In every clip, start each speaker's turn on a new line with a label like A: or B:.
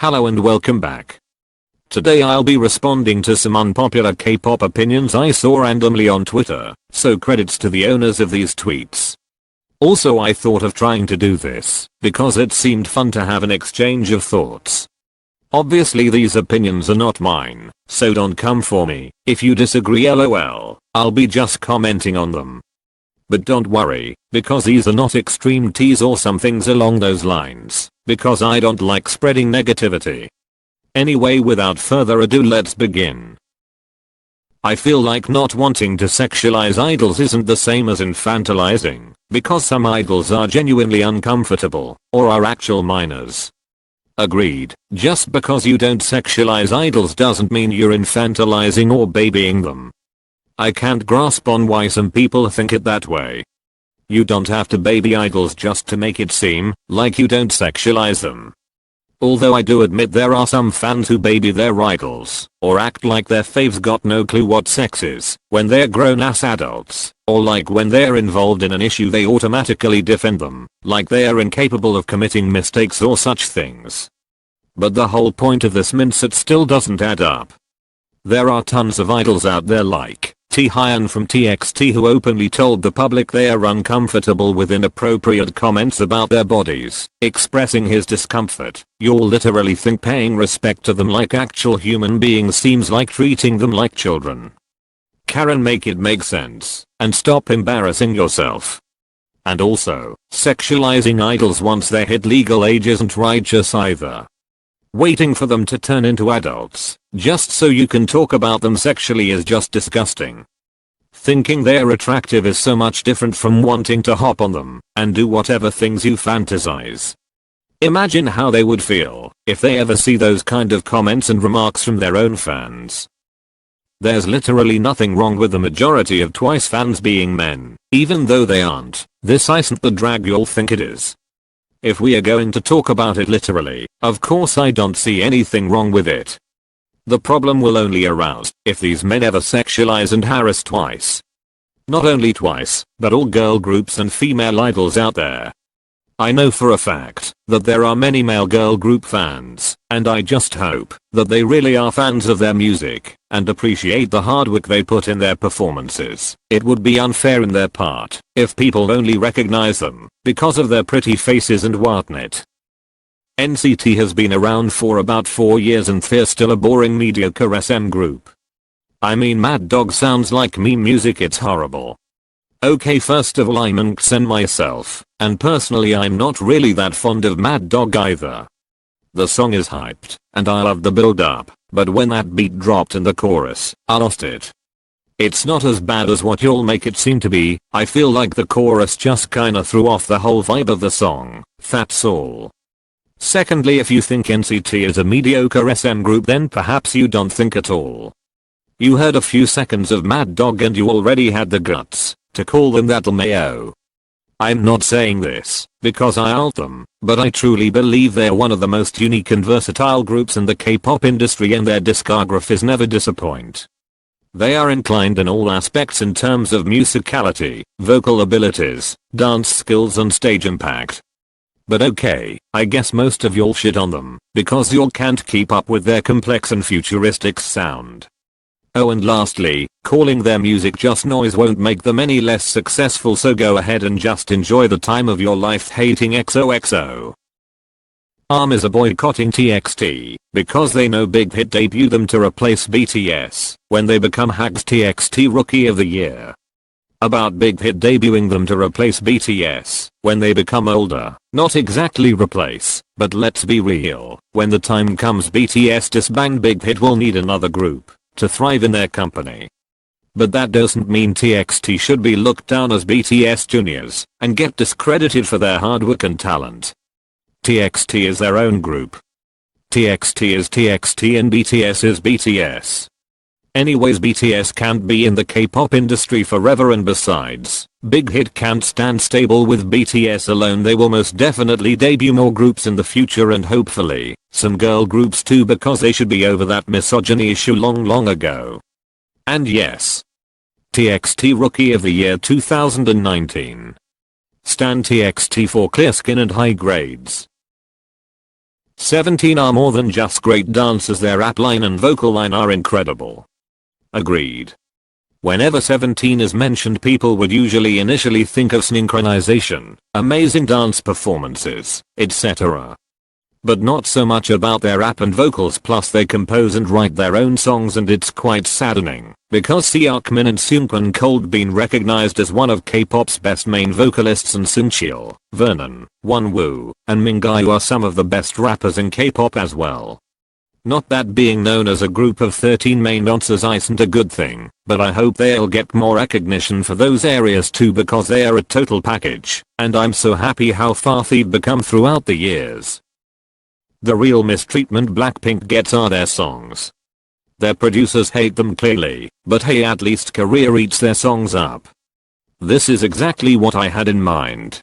A: Hello and welcome back. Today I'll be responding to some unpopular K-pop opinions I saw randomly on Twitter, so credits to the owners of these tweets. Also, I thought of trying to do this because it seemed fun to have an exchange of thoughts. Obviously these opinions are not mine, so don't come for me. If you disagree, lol, I'll be just commenting on them. But don't worry, because these are not extreme teas or some things along those lines, because I don't like spreading negativity. Anyway, without further ado, let's begin. I feel like not wanting to sexualize idols isn't the same as infantilizing, because some idols are genuinely uncomfortable, or are actual minors. Agreed, just because you don't sexualize idols doesn't mean you're infantilizing or babying them. I can't grasp on why some people think it that way. You don't have to baby idols just to make it seem like you don't sexualize them. Although I do admit there are some fans who baby their idols, or act like their faves got no clue what sex is, when they're grown-ass adults, or like when they're involved in an issue they automatically defend them, like they are incapable of committing mistakes or such things. But the whole point of this mindset still doesn't add up. There are tons of idols out there like Taehyun from TXT who openly told the public they are uncomfortable with inappropriate comments about their bodies, expressing his discomfort. You'll literally think paying respect to them like actual human beings seems like treating them like children. Karen, make it make sense, and stop embarrassing yourself. And also, sexualizing idols once they hit legal age isn't righteous either. Waiting for them to turn into adults, just so you can talk about them sexually, is just disgusting. Thinking they're attractive is so much different from wanting to hop on them and do whatever things you fantasize. Imagine how they would feel if they ever see those kind of comments and remarks from their own fans. There's literally nothing wrong with the majority of Twice fans being men, even though they aren't. This isn't the drag you'll think it is. If we are going to talk about it literally, of course I don't see anything wrong with it. The problem will only arouse if these men ever sexualize and harass Twice. Not only Twice, but all girl groups and female idols out there. I know for a fact that there are many male girl group fans, and I just hope that they really are fans of their music and appreciate the hard work they put in their performances. It would be unfair in their part if people only recognize them because of their pretty faces and whatnot. NCT has been around for about 4 years and they're still a boring mediocre SM group. I mean, Mad Dog sounds like meme music, it's horrible. Okay, first of all, I'm an myself, and personally I'm not really that fond of Mad Dog either. The song is hyped, and I love the build up, but when that beat dropped in the chorus, I lost it. It's not as bad as what you'll make it seem to be. I feel like the chorus just kinda threw off the whole vibe of the song, that's all. Secondly, if you think NCT is a mediocre SM group, then perhaps you don't think at all. You heard a few seconds of Mad Dog and you already had the guts to call them that LMAO. I'm not saying this because I alt them, but I truly believe they're one of the most unique and versatile groups in the K-pop industry, and their discographies never disappoint. They are inclined in all aspects in terms of musicality, vocal abilities, dance skills and stage impact. But okay, I guess most of y'all shit on them because y'all can't keep up with their complex and futuristic sound. Oh, and lastly, calling their music just noise won't make them any less successful, so go ahead and just enjoy the time of your life hating XOXO. ARMY is boycotting TXT because they know Big Hit debuted them to replace BTS when they become Hags TXT Rookie of the Year. About Big Hit debuting them to replace BTS when they become older, not exactly replace, but let's be real, when the time comes BTS disband, Big Hit will need another group to thrive in their company. But that doesn't mean TXT should be looked down as BTS juniors and get discredited for their hard work and talent. TXT is their own group. TXT is TXT and BTS is BTS. Anyways, BTS can't be in the K-pop industry forever, and besides, Big Hit can't stand stable with BTS alone. They will most definitely debut more groups in the future, and hopefully some girl groups too, because they should be over that misogyny issue long ago. And yes, TXT Rookie of the Year 2019. Stan TXT for clear skin and high grades. 17 are more than just great dancers, their rap line and vocal line are incredible. Agreed. Whenever 17 is mentioned, people would usually initially think of synchronization, amazing dance performances, etc. But not so much about their rap and vocals, plus they compose and write their own songs, and it's quite saddening, because Seokmin and Seungkwan Cold been recognized as one of K-pop's best main vocalists, and Seungcheol, Vernon, Wonwoo, and Mingayu are some of the best rappers in K-pop as well. Not that being known as a group of 13 main dancers isn't a good thing, but I hope they'll get more recognition for those areas too, because they are a total package, and I'm so happy how far they've become throughout the years. The real mistreatment Blackpink gets are their songs. Their producers hate them clearly, but hey, at least Korea eats their songs up. This is exactly what I had in mind.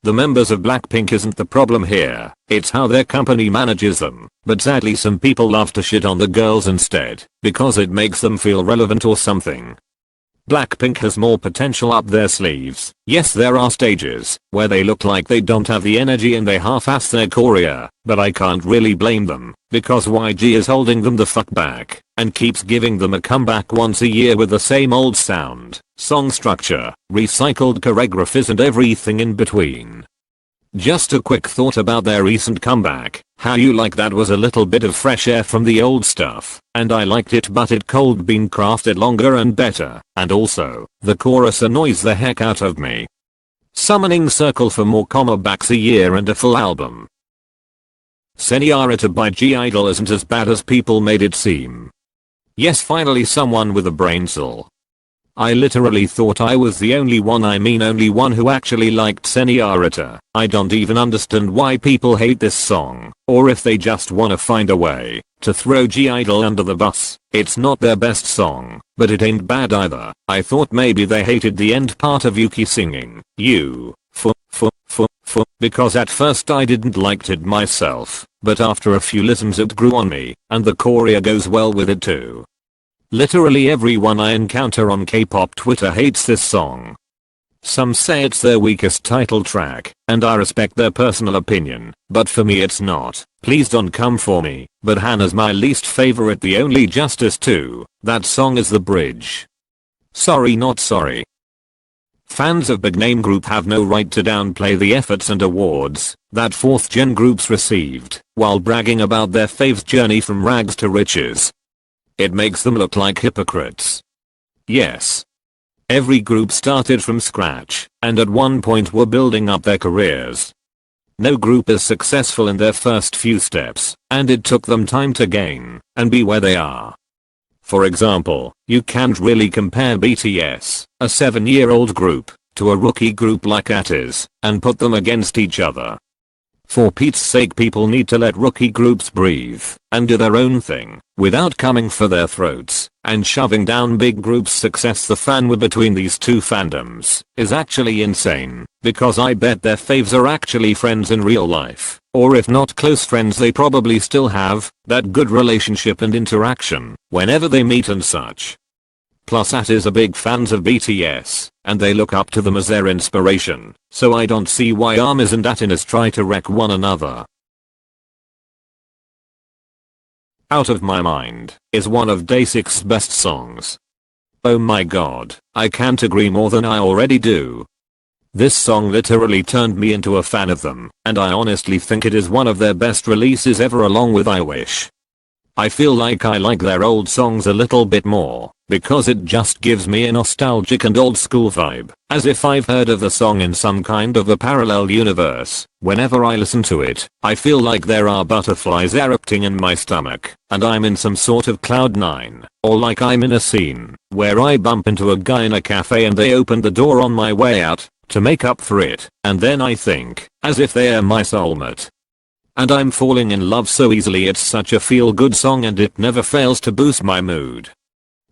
A: The members of Blackpink isn't the problem here, it's how their company manages them, but sadly some people love to shit on the girls instead, because it makes them feel relevant or something. Blackpink has more potential up their sleeves. Yes, there are stages where they look like they don't have the energy and they half-ass their choreo, but I can't really blame them, because YG is holding them the fuck back, and keeps giving them a comeback once a year with the same old sound, song structure, recycled choreographies and everything in between. Just a quick thought about their recent comeback. How you like that was a little bit of fresh air from the old stuff, and I liked it, but it could been crafted longer and better, and also, the chorus annoys the heck out of me. Summoning circle for more comebacks a year and a full album. Seniorita by G-Idol isn't as bad as people made it seem. Yes, finally someone with a brain cell. I literally thought I was the only one, only one who actually liked Seniorita. I don't even understand why people hate this song, or if they just wanna find a way to throw G-Idol under the bus. It's not their best song, but it ain't bad either. I thought maybe they hated the end part of Yuki singing, because at first I didn't like it myself, but after a few listens it grew on me, and the choreo goes well with it too. Literally everyone I encounter on K-pop Twitter hates this song. Some say it's their weakest title track, and I respect their personal opinion, but for me it's not. Please don't come for me, but Hannah's my least favorite. The only justice to that song is the bridge. Sorry, not sorry. Fans of big name group have no right to downplay the efforts and awards that 4th gen groups received, while bragging about their fave's journey from rags to riches. It makes them look like hypocrites. Yes. Every group started from scratch, and at one point were building up their careers. No group is successful in their first few steps, and it took them time to gain and be where they are. For example, you can't really compare BTS, a 7-year-old group, to a rookie group like ATIZ, and put them against each other. For Pete's sake, people need to let rookie groups breathe and do their own thing without coming for their throats and shoving down big groups' success. The fanwar between these two fandoms is actually insane, because I bet their faves are actually friends in real life, or if not close friends, they probably still have that good relationship and interaction whenever they meet and such. Plus ATIZ are big fans of BTS, and they look up to them as their inspiration, so I don't see why ARMYs and ATINs try to wreck one another. Out of My Mind is one of Day6's best songs. Oh my god, I can't agree more than I already do. This song literally turned me into a fan of them, and I honestly think it is one of their best releases ever, along with I Wish. I feel like I like their old songs a little bit more, because it just gives me a nostalgic and old school vibe, as if I've heard of the song in some kind of a parallel universe. Whenever I listen to it, I feel like there are butterflies erupting in my stomach, and I'm in some sort of cloud nine, or like I'm in a scene where I bump into a guy in a cafe and they open the door on my way out to make up for it, and then I think, as if they are my soulmate. And I'm falling in love so easily. It's such a feel-good song and it never fails to boost my mood.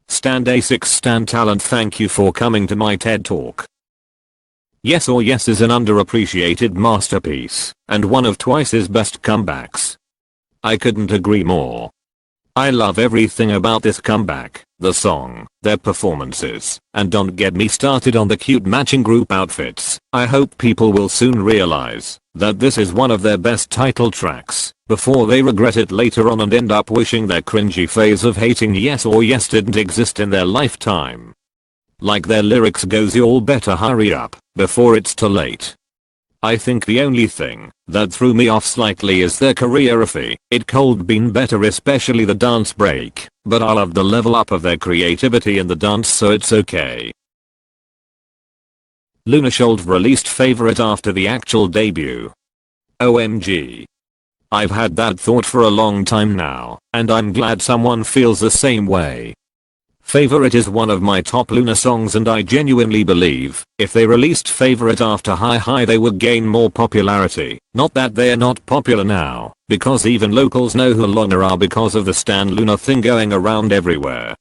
A: Stan Day6, Stan Talent, thank you for coming to my TED Talk. Yes or Yes is an underappreciated masterpiece, and one of Twice's best comebacks. I couldn't agree more. I love everything about this comeback, the song, their performances, and don't get me started on the cute matching group outfits. I hope people will soon realize that this is one of their best title tracks, before they regret it later on and end up wishing their cringy phase of hating Yes or Yes didn't exist in their lifetime. Like their lyrics goes, y'all better hurry up, before it's too late. I think the only thing that threw me off slightly is their choreography. It could been better, especially the dance break, but I love the level up of their creativity in the dance, so it's okay. Luna Shold released favorite after the actual debut. OMG. I've had that thought for a long time now, and I'm glad someone feels the same way. Favorite is one of my top Luna songs, and I genuinely believe if they released Favorite after Hi Hi they would gain more popularity. Not that they're not popular now, because even locals know who Luna are because of the Stan Luna thing going around everywhere.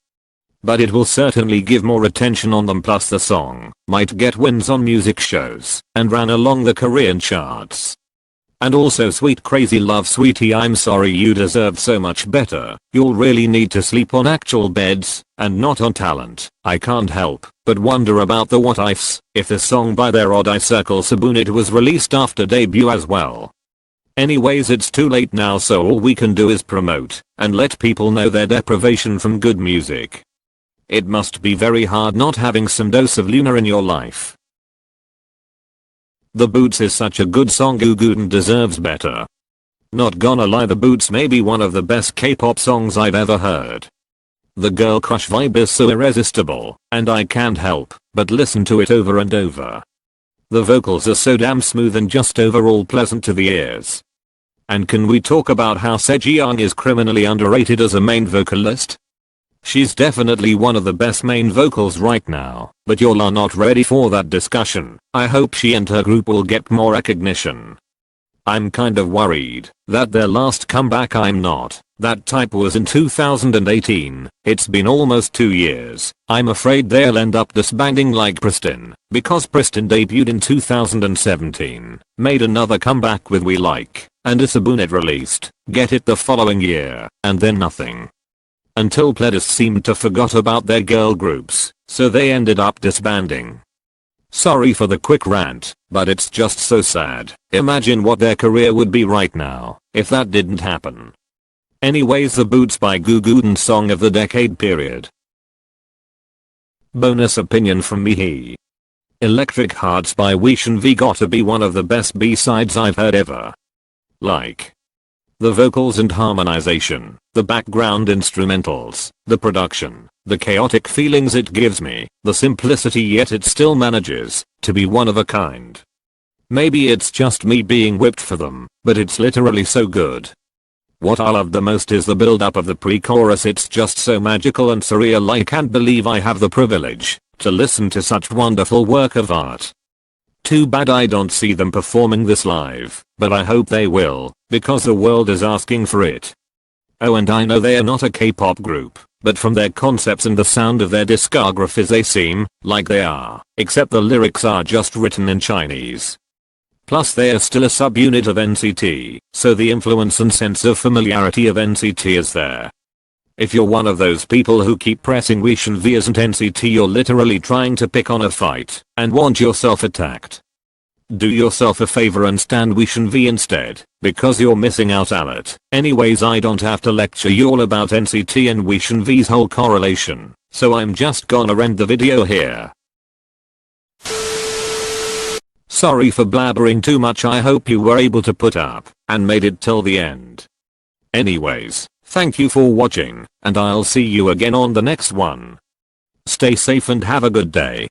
A: But it will certainly give more attention on them, plus the song might get wins on music shows and ran along the Korean charts. And also Sweet Crazy Love Sweetie, I'm sorry, you deserve so much better. You'll really need to sleep on actual beds and not on talent. I can't help but wonder about the what ifs if the song by their Odd Eye Circle Subunit was released after debut as well. Anyways, it's too late now, so all we can do is promote and let people know their deprivation from good music. It must be very hard not having some dose of Luna in your life. The Boots is such a good song, Goo deserves better. Not gonna lie, The Boots may be one of the best K-pop songs I've ever heard. The girl crush vibe is so irresistible, and I can't help but listen to it over and over. The vocals are so damn smooth and just overall pleasant to the ears. And can we talk about how Sejong is criminally underrated as a main vocalist? She's definitely one of the best main vocals right now, but y'all are not ready for that discussion. I hope she and her group will get more recognition. I'm kind of worried that their last comeback, I'm Not That Type, was in 2018. It's been almost 2 years. I'm afraid they'll end up disbanding like Pristin, because Pristin debuted in 2017, made another comeback with We Like, and a Subunit released Get It the following year, and then nothing. Until Pledis seemed to forgot about their girl groups, so they ended up disbanding. Sorry for the quick rant, but it's just so sad. Imagine what their career would be right now if that didn't happen. Anyways, The Boots by Goo song of the decade period. Bonus opinion from me. Electric Hearts by Weishan V gotta be one of the best B-sides I've heard ever. Like the vocals and harmonization, the background instrumentals, the production, the chaotic feelings it gives me, the simplicity, yet it still manages to be one of a kind. Maybe it's just me being whipped for them, but it's literally so good. What I love the most is the build up of the pre-chorus. It's just so magical and surreal. I can't believe I have the privilege to listen to such wonderful work of art. Too bad I don't see them performing this live, but I hope they will, because the world is asking for it. Oh, and I know they are not a K-pop group, but from their concepts and the sound of their discographies they seem like they are, except the lyrics are just written in Chinese. Plus they are still a subunit of NCT, so the influence and sense of familiarity of NCT is there. If you're one of those people who keep pressing Weishan V isn't NCT, you're literally trying to pick on a fight and want yourself attacked. Do yourself a favor and stand Weishan V instead, because you're missing out on it. Anyways, I don't have to lecture you all about NCT and Weishan V's whole correlation, so I'm just gonna end the video here. Sorry for blabbering too much. I hope you were able to put up and made it till the end. Anyways, thank you for watching, and I'll see you again on the next one. Stay safe and have a good day.